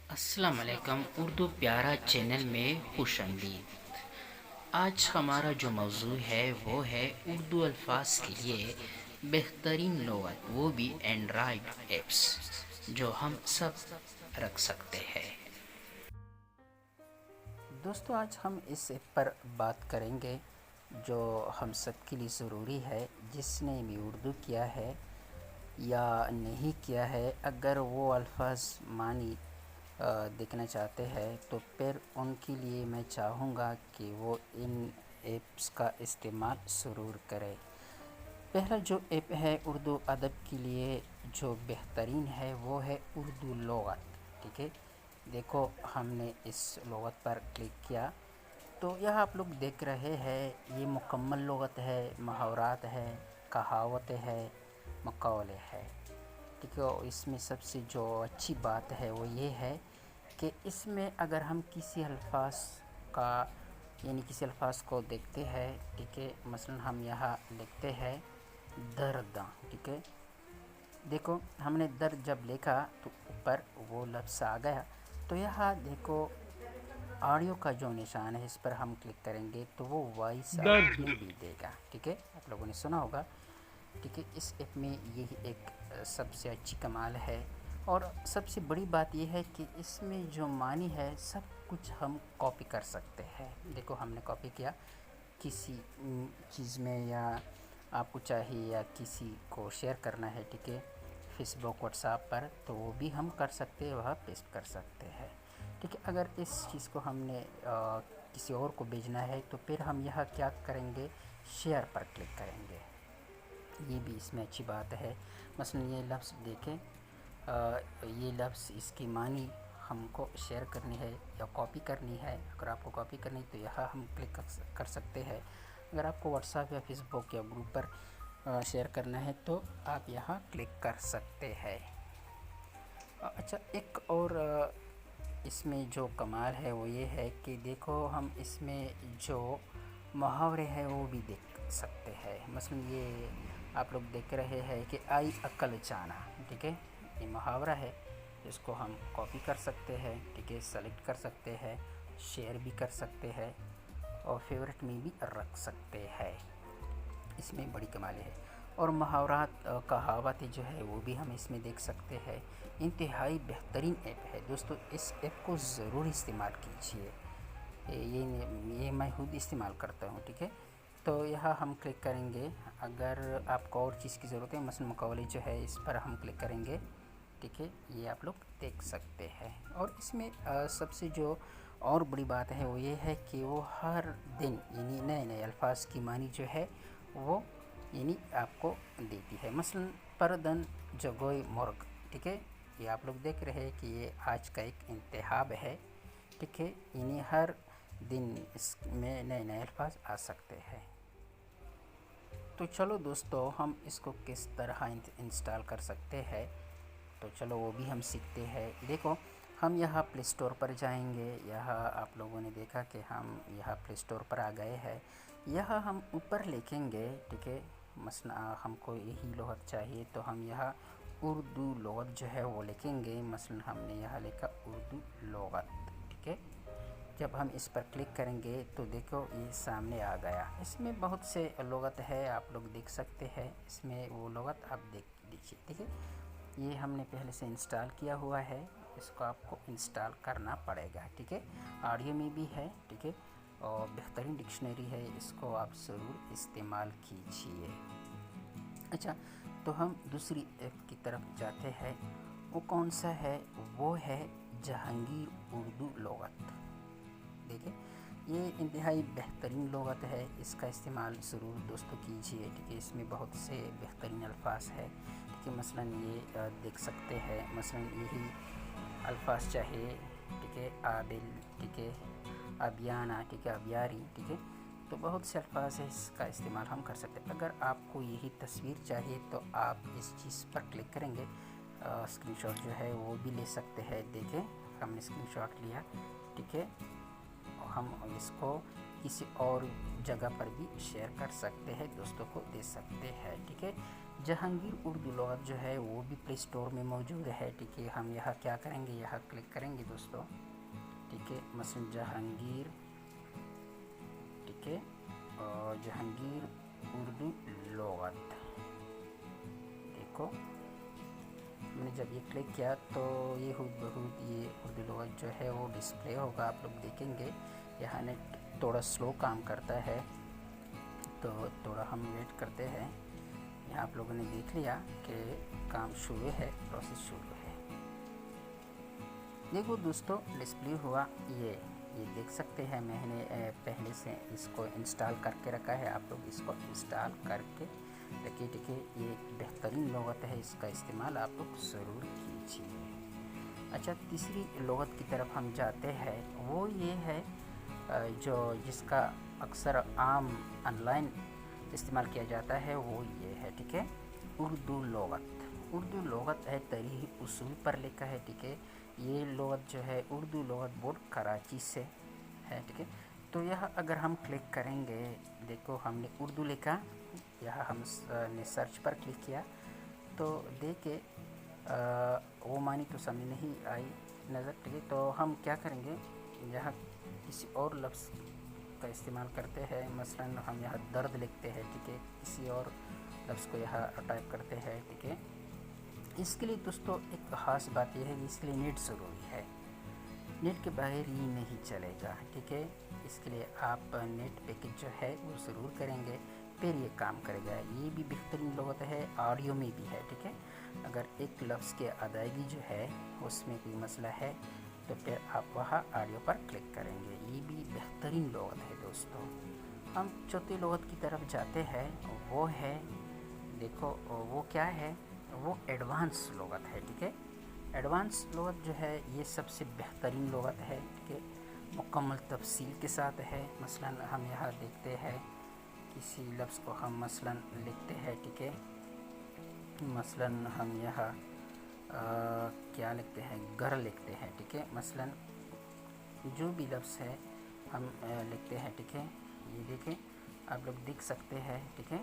السلام علیکم اردو پیارا چینل میں خوش آمدید۔ آج ہمارا جو موضوع ہے وہ ہے اردو الفاظ کے لیے بہترین لغت، وہ بھی اینڈرائڈ ایپس جو ہم سب رکھ سکتے ہیں۔ دوستو، آج ہم اس ایپ پر بات کریں گے جو ہم سب کے لیے ضروری ہے، جس نے بھی اردو کیا ہے یا نہیں کیا ہے۔ اگر وہ الفاظ معنی دیکھنا چاہتے ہیں تو پھر ان کے لیے میں چاہوں گا کہ وہ ان ایپس کا استعمال ضرور کرے۔ پہلا جو ایپ ہے اردو ادب کے لیے جو بہترین ہے وہ ہے اردو لغت، ٹھیک ہے۔ دیکھو، ہم نے اس لغت پر کلک کیا تو یہاں آپ لوگ دیکھ رہے ہیں یہ مکمل لغت ہے، محاورات ہے، کہاوتیں ہے، مقولے ہے، ٹھیک ہے۔ اس میں سب سے جو اچھی بات ہے وہ یہ ہے کہ اس میں اگر ہم کسی الفاظ کا کسی الفاظ کو دیکھتے ہیں، ٹھیک ہے، مثلا ہم یہاں لکھتے ہیں درد، ٹھیک ہے۔ دیکھو، ہم نے درد جب لکھا تو اوپر وہ لفظ آ گیا، تو یہاں دیکھو آڈیو کا جو نشان ہے اس پر ہم کلک کریں گے تو وہ وائس آؤٹ میں بھی دے گا، ٹھیک ہے۔ آپ لوگوں نے سنا ہوگا، ٹھیک ہے۔ اس ایپ میں یہی ایک سب سے اچھی کمال ہے، اور سب سے بڑی بات یہ ہے کہ اس میں جو معنی ہے سب کچھ ہم کاپی کر سکتے ہیں۔ دیکھو، ہم نے کاپی کیا کسی چیز میں، یا آپ کو چاہیے یا کسی کو شیئر کرنا ہے، ٹھیک ہے، فیس بک، واٹس ایپ پر، تو وہ بھی ہم کر سکتے ہیں، وہاں پیسٹ کر سکتے ہیں، ٹھیک ہے۔ اگر اس چیز کو ہم نے کسی اور کو بھیجنا ہے تو پھر ہم یہاں کیا کریں گے، شیئر پر کلک کریں گے۔ یہ بھی اس میں اچھی بات ہے۔ مثلا یہ لفظ دیکھیں، یہ لفظ اس کی معنی ہم کو شیئر کرنی ہے یا کاپی کرنی ہے۔ اگر آپ کو کاپی کرنی ہے تو یہاں ہم کلک کر سکتے ہیں۔ اگر آپ کو واٹس ایپ یا فیس بک یا گروپ پر شیئر کرنا ہے تو آپ یہاں کلک کر سکتے ہیں۔ اچھا، ایک اور اس میں جو کمال ہے وہ یہ ہے کہ دیکھو، ہم اس میں جو محاورے ہیں وہ بھی دیکھ سکتے ہیں۔ مثلا یہ آپ لوگ دیکھ رہے ہیں کہ آئی عقل جانا، ٹھیک ہے، یہ محاورہ ہے، اس کو ہم کاپی کر سکتے ہیں، ٹھیک ہے، سلیکٹ کر سکتے ہیں، شیئر بھی کر سکتے ہیں، اور فیورٹ میں بھی رکھ سکتے ہیں۔ اس میں بڑی کمال ہے۔ اور محاورات، کہاوتیں جو ہے وہ بھی ہم اس میں دیکھ سکتے ہیں۔ انتہائی بہترین ایپ ہے دوستو، اس ایپ کو ضرور استعمال کیجیے۔ یہ میں خود استعمال کرتا ہوں، ٹھیک ہے۔ تو یہاں ہم کلک کریں گے۔ اگر آپ کو اور چیز کی ضرورت ہے، مثلا مقولے جو ہے اس پر ہم کلک کریں گے، ٹھیک ہے، یہ آپ لوگ دیکھ سکتے ہیں۔ اور اس میں سب سے جو اور بڑی بات ہے وہ یہ ہے کہ وہ ہر دن نئے نئے الفاظ کی معنی جو ہے وہ آپ کو دیتی ہے۔ مثلا پردن جگوئی مرغ، ٹھیک ہے، یہ آپ لوگ دیکھ رہے ہیں کہ یہ آج کا ایک انتخاب ہے، ٹھیک ہے، ہر دن اس میں نئے نئے الفاظ آ سکتے ہیں۔ تو چلو دوستو، ہم اس کو کس طرح انسٹال کر سکتے ہیں، تو چلو وہ بھی ہم سیکھتے ہیں۔ دیکھو، ہم یہاں پلے اسٹور پر جائیں گے۔ یہاں آپ لوگوں نے دیکھا کہ ہم یہاں پلے اسٹور پر آ گئے ہیں۔ یہاں ہم اوپر لکھیں گے، ٹھیک ہے، مثلا ہم کو یہی لغت چاہیے تو ہم یہاں اردو لغت جو ہے وہ لکھیں گے۔ مثلا ہم نے یہاں لکھا اردو لغت، ٹھیک ہے۔ جب ہم اس پر کلک کریں گے تو دیکھو یہ سامنے آ گیا۔ اس میں بہت سے لغت ہے، آپ لوگ دیکھ سکتے ہیں۔ اس میں وہ لغت آپ دیکھ لیجیے، ٹھیک ہے۔ یہ ہم نے پہلے سے انسٹال کیا ہوا ہے، اس کو آپ کو انسٹال کرنا پڑے گا، ٹھیک ہے۔ آڈیو میں بھی ہے، ٹھیک ہے، اور بہترین ڈکشنری ہے، اس کو آپ ضرور استعمال کیجیے۔ اچھا، تو ہم دوسری ایپ کی طرف جاتے ہیں۔ وہ کون سا ہے؟ وہ ہے جہانگیر اردو لغت۔ دیکھیں، یہ انتہائی بہترین لغت ہے، اس کا استعمال ضرور دوستو کیجیے، ٹھیک ہے۔ اس میں بہت سے بہترین الفاظ ہے، ٹھیک ہے۔ مثلا یہ دیکھ سکتے ہیں، مثلا یہی الفاظ چاہیے، ٹھیک ہے، آبل، ٹھیک ہے، ابیانہ، ٹھیک ہے، ابیاری، ٹھیک ہے۔ تو بہت سے الفاظ ہیں، اس کا استعمال ہم کر سکتے ہیں۔ اگر آپ کو یہی تصویر چاہیے تو آپ اس چیز پر کلک کریں گے، اسکرین شاٹ جو ہے وہ بھی لے سکتے ہیں۔ دیکھیں، ہم نے اسکرین شاٹ لیا، ٹھیک ہے۔ ہم اس کو کسی اور جگہ پر بھی شیئر کر سکتے ہیں، دوستوں کو دے سکتے ہیں، ٹھیک ہے۔ जहांगीर उर्दू लुग़त जो है वो भी प्ले स्टोर में मौजूद है। ठीक है, हम यहाँ क्या करेंगे, यहाँ क्लिक करेंगे दोस्तों। ठीक है, मसलन जहांगीर, ठीक है, और जहांगीर उर्दू लुग़त, देखो मैंने जब ये क्लिक किया तो ये बहुत ये उर्दू लुग़त जो है वो डिस्प्ले होगा, आप लोग देखेंगे। यहाँ नेट थोड़ा स्लो काम करता है तो थोड़ा हम वेट करते हैं। यहाँ आप लोगों ने देख लिया कि काम शुरू है, प्रोसेस शुरू है। देखो दोस्तों डिस्प्ले हुआ, ये देख सकते हैं। मैंने पहले से इसको इंस्टॉल करके रखा है, आप लोग इसको इंस्टॉल करके रखिए। ठीक है, ये बेहतरीन लुग़त है, इसका इस्तेमाल आप लोग ज़रूर कीजिए। अच्छा, तीसरी लुग़त की तरफ हम जाते हैं, वो ये है जो जिसका अक्सर आम ऑनलाइन इस्तेमाल किया जाता है, वो ये है। ठीक है, उर्दू लुग़त। उर्दू लुग़त है तरीही उसूल पर लिखा है। ठीक है, ये लुग़त जो है उर्दू लुग़त बोर्ड कराची से है। ठीक है, तो यह अगर हम क्लिक करेंगे, देखो हमने उर्दू लिखा, यहाँ हमने सर्च पर क्लिक किया तो देखे वो मानी तो समझ नहीं आई नज़र। ठीक है, तो हम क्या करेंगे, यहाँ किसी और लफ्ज़ का इस्तेमाल करते हैं। मसलन हम यहाँ दर्द लिखते हैं। ठीक है, किसी और लफ्ज़ को यहाँ टाइप करते हैं। ठीक है, इसके लिए दोस्तों एक ख़ास बात यह है कि इसके लिए नेट ज़रूरी है, नेट के बगैर ये नहीं चलेगा। ठीक है, इसके लिए आप नेट पैकेज जो है वो ज़रूर करेंगे, फिर ये काम करेगा। ये भी बेहतरीन लुग़त है, ऑडियो में भी है। ठीक है, अगर एक लफ्ज़ की अदायगी जो है उसमें कोई मसला है तो फिर आप वहाँ ऑडियो पर क्लिक करेंगे। ये भी बेहतरीन लुग़त है दोस्तों। हम चौथी लुग़त की तरफ जाते हैं, वो है, देखो वो क्या है, वो एडवांस लुग़त है। ठीक है, एडवांस लुग़त जो है ये सबसे बेहतरीन लुग़त है। ठीक है, मुकम्मल तफसील के साथ है। मसलन हम यहाँ देखते हैं, किसी लफ्ज़ को हम मसलन लिखते हैं। ठीक है, मसलन हम यहाँ क्या लिखते हैं, घर लिखते हैं। ठीक है, मसलन जो भी लफ्ज़ है हम लिखते हैं। ठीक है, ये देखें, आप लोग देख सकते हैं। ठीक है,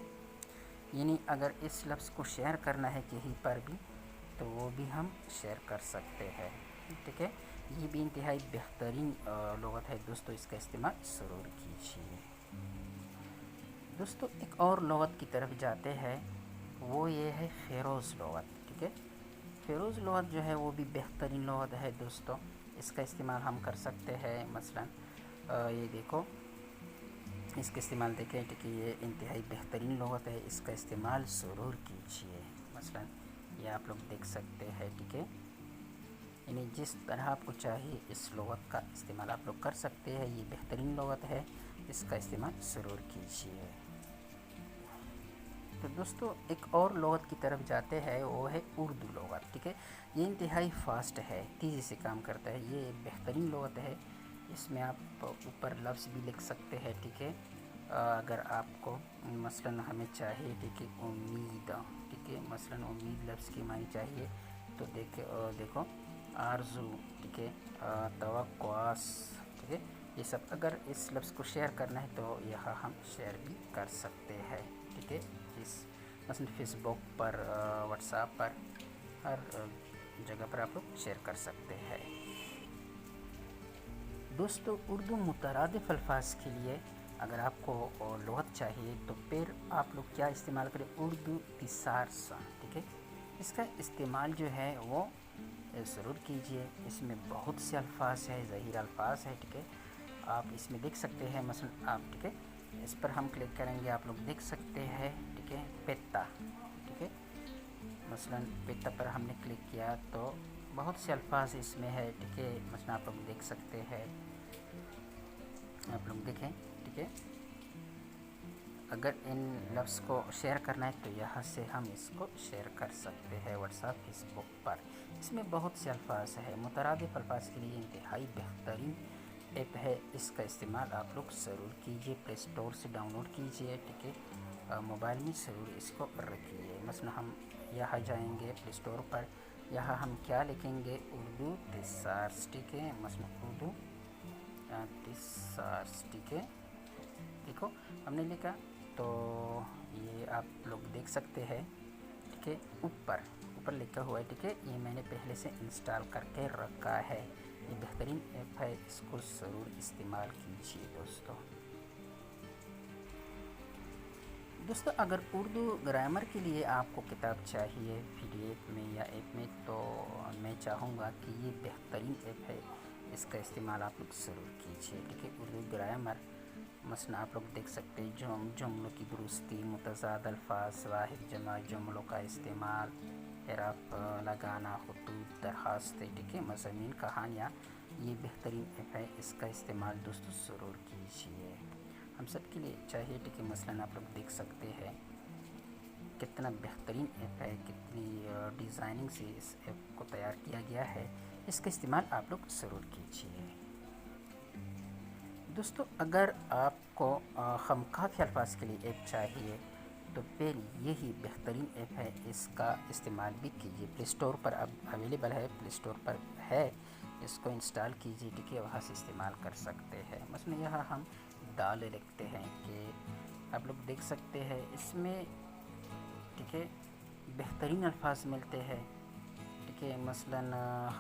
यानी अगर इस लफ्ज़ को शेयर करना है कहीं पर भी तो वो भी हम शेयर कर सकते हैं। ठीक है, ये भी इंतहाई बेहतरीन लुग़त है दोस्तों, इसका इस्तेमाल ज़रूर कीजिए। दोस्तों एक और लुग़त की तरफ जाते हैं, वो ये है फ़ेरोज़ लुग़त। ठीक है, फ़ेरोज़ लुग़त जो है वो भी बेहतरीन लुग़त है दोस्तों, इसका इस्तेमाल हम कर सकते हैं। मसलन ये देखो, इसका इस्तेमाल देखें। ठीक है, ये इंतहाई बेहतरीन लुग़त है, इसका इस्तेमाल ज़रूर कीजिए। मसलन ये आप लोग देख सकते हैं। ठीक है, यानी जिस तरह आपको चाहिए इस लुग़त का इस्तेमाल आप लोग कर सकते हैं। ये बेहतरीन लुग़त है, इसका इस्तेमाल ज़रूर कीजिए। तो दोस्तों एक और लुग़त की तरफ जाते हैं, वो है उर्दू लुग़त। ठीक है, ये इंतहाई फ़ास्ट है, तेज़ी से काम करता है, ये बेहतरीन लुग़त है। इसमें आप ऊपर लफ्ज़ भी लिख सकते हैं। ठीक है, अगर आपको मसलन हमें चाहिए, ठीक है, उम्मीद, ठीक है, मसलन उम्मीद लफ्ज़ की मानी चाहिए तो देखो आरज़ू, ठीक है, तवक्कुआस, ठीक है, ये सब अगर इस लफ्ज़ को शेयर करना है तो यहाँ हम शेयर भी कर सकते हैं। ठीक है, इस मसलन फेसबुक पर, व्हाट्सएप पर, हर जगह पर आप लोग शेयर कर सकते हैं। दोस्तों उर्दू मुतरादिफ़ अल्फाज के लिए अगर आपको लुग़त चाहिए तो फिर आप लोग क्या इस्तेमाल करें, उर्दू थिसार्स। ठीक है, इसका इस्तेमाल जो है वो ज़रूर कीजिए। इसमें बहुत से अल्फाज है, ज़हीर अल्फाज है। ठीक है, आप इसमें देख सकते हैं। मसलन आप, ठीक है, इस पर हम क्लिक करेंगे, आप लोग देख सकते हैं। ठीक है, पेत्ता, ठीक है, मसलन पेत्ता पर हमने क्लिक किया तो बहुत से अल्फाज इसमें है। ठीक है, मसलन आप लोग देख सकते हैं, आप लोग देखें। ठीक है, अगर इन लफ्ज़ को शेयर करना है तो यहाँ से हम इसको शेयर कर सकते हैं व्हाट्सएप, फेसबुक पर। इसमें बहुत से अल्फाज है, मुतरादिफ़ अल्फाज के लिए इंतहाई बेहतरीन ऐप है, इसका इस्तेमाल आप लोग ज़रूर कीजिए। प्ले स्टोर से डाउनलोड कीजिए। ठीक है, मोबाइल में ज़रूर इसको रखिए। मसलन हम यहाँ जाएंगे प्ले स्टोर पर, यहाँ हम क्या लिखेंगे, उर्दू थिसार्स। ठीक है, मसलन उर्दू थिसार्स। ठीक है, देखो हमने लिखा तो ये आप लोग देख सकते हैं। ठीक है, ऊपर लिखा हुआ है, ठीक है। ये मैंने पहले से इंस्टॉल करके रखा है। ये बेहतरीन ऐप है, इसको ज़रूर इस्तेमाल कीजिए दोस्तों। अगर उर्दू ग्रामर के लिए आपको किताब चाहिए PDF में या ऐप में, तो मैं चाहूँगा कि ये बेहतरीन ऐप है, इसका इस्तेमाल आप लोग ज़रूर कीजिए, ठीक है। उर्दू ग्रामर मसलन आप लोग देख सकते हैं, जुमलों की दुरुस्ती, मुतज़ाद अल्फाज, वाहिद जमा जुमलों का इस्तेमाल, इराब लगाना, खुतूत, दरखास्तें, ठीक है, मज़ामीन, कहानियाँ। ये बेहतरीन ऐप है, इसका इस्तेमाल दोस्तों ज़रूर कीजिए, हम सब के लिए चाहिए, ठीक है। मसलन आप लोग देख सकते हैं कितना बेहतरीन ऐप है, कितनी डिज़ाइनिंग से इस ऐप को तैयार किया गया है। इसका इस्तेमाल आप लोग ज़रूर कीजिए दोस्तों। अगर आपको खामखाफी अल्फाज के लिए ऐप चाहिए, तो फिर यही बेहतरीन ऐप है, इसका इस्तेमाल भी कीजिए। प्ले स्टोर पर अब अवेलेबल है, प्ले स्टोर पर है, इसको इंस्टॉल कीजिए, ठीक है, वहाँ से इस्तेमाल कर सकते हैं। मसलन यहाँ हम डाल लिखते हैं कि आप लोग देख सकते हैं इसमें, ठीक है, बेहतरीन अल्फाज मिलते हैं, ठीक है। मसलन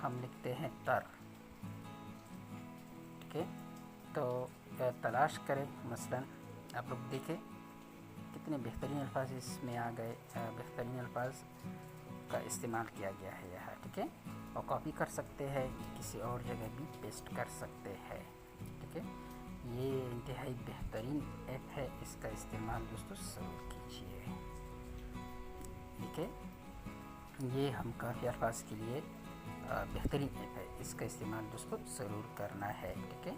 हम लिखते हैं तर, ठीक है, तो तलाश करें। मसलन आप लोग देखें कितने बेहतरीन अल्फाज इसमें आ गए, बेहतरीन अल्फाज का इस्तेमाल किया गया है यहाँ, ठीक है। और कॉपी कर सकते हैं, किसी और जगह भी पेस्ट कर सकते हैं, ठीक है। ये इंतहाई बेहतरीन ऐप है, इसका इस्तेमाल दोस्तों ज़रूर कीजिए, ठीक है। ये हम काफ़ी अल्फाज के लिए बेहतरीन ऐप है, इसका इस्तेमाल दोस्तों ज़रूर करना है, ठीक है।